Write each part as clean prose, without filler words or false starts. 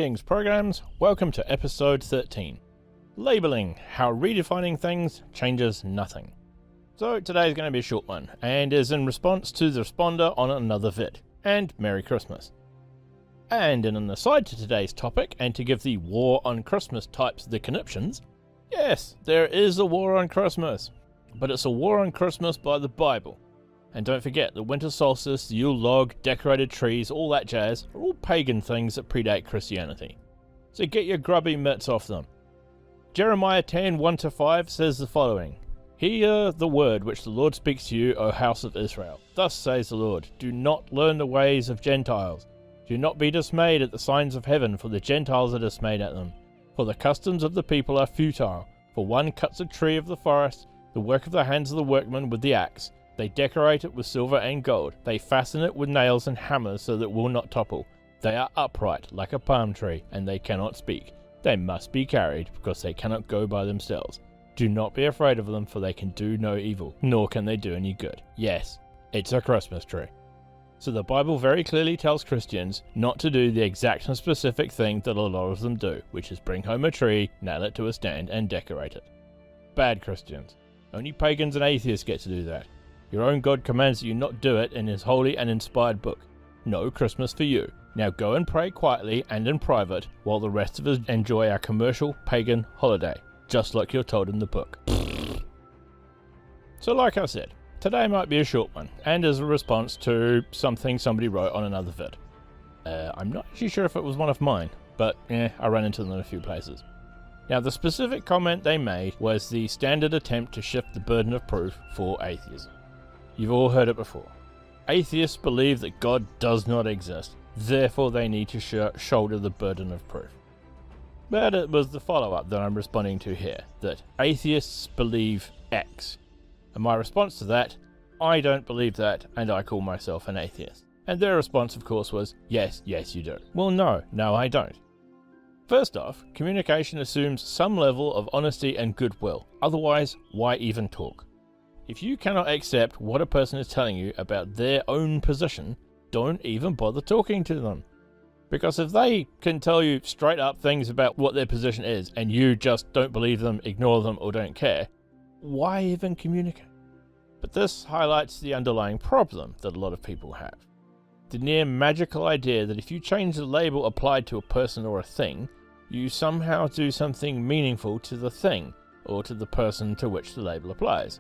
Greetings, programs. Welcome to episode 13. Labeling, how redefining things changes nothing. So today's going to be a short one, and is in response to the responder on another vid. And Merry Christmas. And in an aside to today's topic, and to give the war on Christmas types the conniptions, yes, there is a war on Christmas. But it's a war on Christmas by the Bible. And don't forget, the winter solstice, the Yule log, decorated trees, all that jazz, are all pagan things that predate Christianity. So get your grubby mitts off them. Jeremiah 10:1-5 says the following: Hear the word which the Lord speaks to you, O house of Israel. Thus says the Lord, do not learn the ways of Gentiles. Do not be dismayed at the signs of heaven, for the Gentiles are dismayed at them. For the customs of the people are futile. For one cuts a tree of the forest, the work of the hands of the workman with the axe. They decorate it with silver and gold. They fasten it with nails and hammers so that it will not topple. They are upright like a palm tree, and they cannot speak. They must be carried, because they cannot go by themselves. Do not be afraid of them, for they can do no evil, nor can they do any good. Yes, it's a Christmas tree. So the Bible very clearly tells Christians not to do the exact and specific thing that a lot of them do, which is bring home a tree, nail it to a stand, and decorate it. Bad Christians. Only pagans and atheists get to do that. Your own God commands that you not do it in his holy and inspired book. No Christmas for you. Now go and pray quietly and in private, while the rest of us enjoy our commercial pagan holiday, just like you're told in the book. So like I said, today might be a short one, and as a response to something somebody wrote on another vid. I'm not actually sure if it was one of mine, but I ran into them in a few places. Now the specific comment they made was the standard attempt to shift the burden of proof for atheism. You've all heard it before. Atheists believe that God does not exist, therefore they need to shoulder the burden of proof. But it was the follow-up that I'm responding to here, that atheists believe X. And my response to that, I don't believe that, and I call myself an atheist. And their response, of course, was, yes, you do. Well, no, I don't. First off, communication assumes some level of honesty and goodwill, otherwise, why even talk? If you cannot accept what a person is telling you about their own position, don't even bother talking to them. Because if they can tell you straight up things about what their position is, and you just don't believe them, ignore them, or don't care, why even communicate? But this highlights the underlying problem that a lot of people have. The near magical idea that if you change the label applied to a person or a thing, you somehow do something meaningful to the thing, or to the person to which the label applies.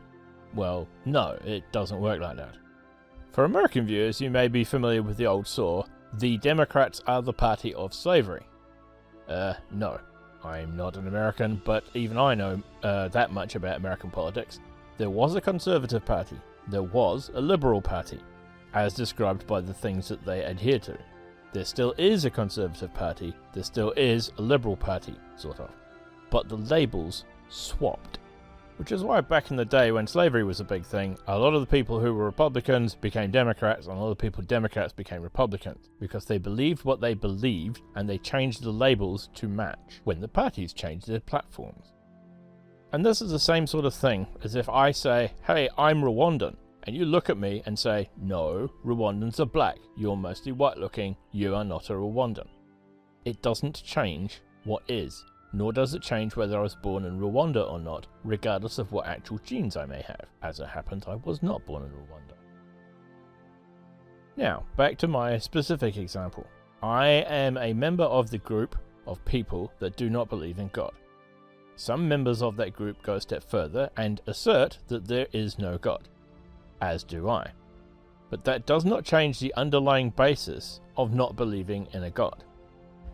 Well, no, it doesn't work like that. For American viewers, you may be familiar with the old saw, the Democrats are the party of slavery. No, I'm not an American, but even I know that much about American politics. There was a conservative party. There was a liberal party, as described by the things that they adhere to. There still is a conservative party. There still is a liberal party, sort of. But the labels swapped. Which is why back in the day when slavery was a big thing, a lot of the people who were Republicans became Democrats, and a lot of people Democrats became Republicans, because they believed what they believed, and they changed the labels to match when the parties changed their platforms. And this is the same sort of thing as if I say, hey, I'm Rwandan, and you look at me and say, no, Rwandans are black, you're mostly white looking, you are not a Rwandan. It doesn't change what is. Nor does it change whether I was born in Rwanda or not, regardless of what actual genes I may have. As it happens, I was not born in Rwanda. Now, back to my specific example. I am a member of the group of people that do not believe in God. Some members of that group go a step further and assert that there is no God, as do I. But that does not change the underlying basis of not believing in a God.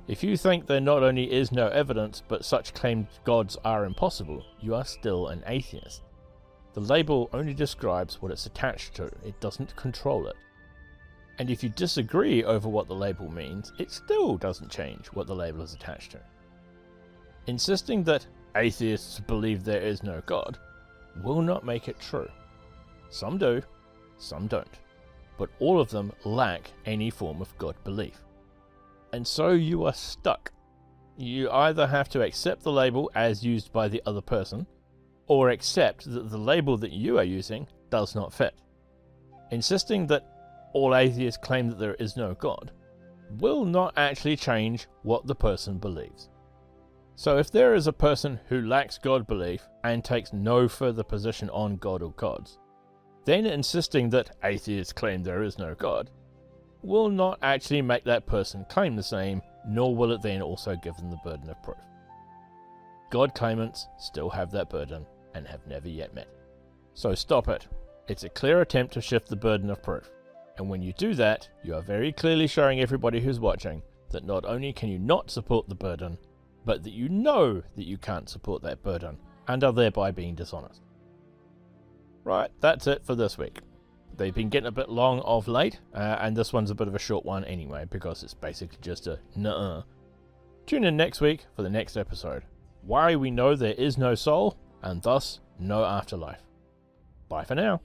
If you think there not only is no evidence, but such claimed gods are impossible, you are still an atheist. The label only describes what it's attached to, it doesn't control it. And if you disagree over what the label means, it still doesn't change what the label is attached to. Insisting that atheists believe there is no God will not make it true. Some do, some don't, but all of them lack any form of God belief. And so you are stuck. You either have to accept the label as used by the other person, or accept that the label that you are using does not fit. Insisting that all atheists claim that there is no God will not actually change what the person believes. So if there is a person who lacks God belief and takes no further position on God or gods, then insisting that atheists claim there is no God will not actually make that person claim the same, nor will it then also give them the burden of proof. God claimants still have that burden and have never yet met it. So stop it. It's a clear attempt to shift the burden of proof. And when you do that, you are very clearly showing everybody who's watching that not only can you not support the burden, but that you know that you can't support that burden and are thereby being dishonest. Right, that's it for this week. They've been getting a bit long of late, and this one's a bit of a short one anyway, because it's basically just a nuh-uh. Tune in next week for the next episode. Why we know there is no soul, and thus no afterlife. Bye for now.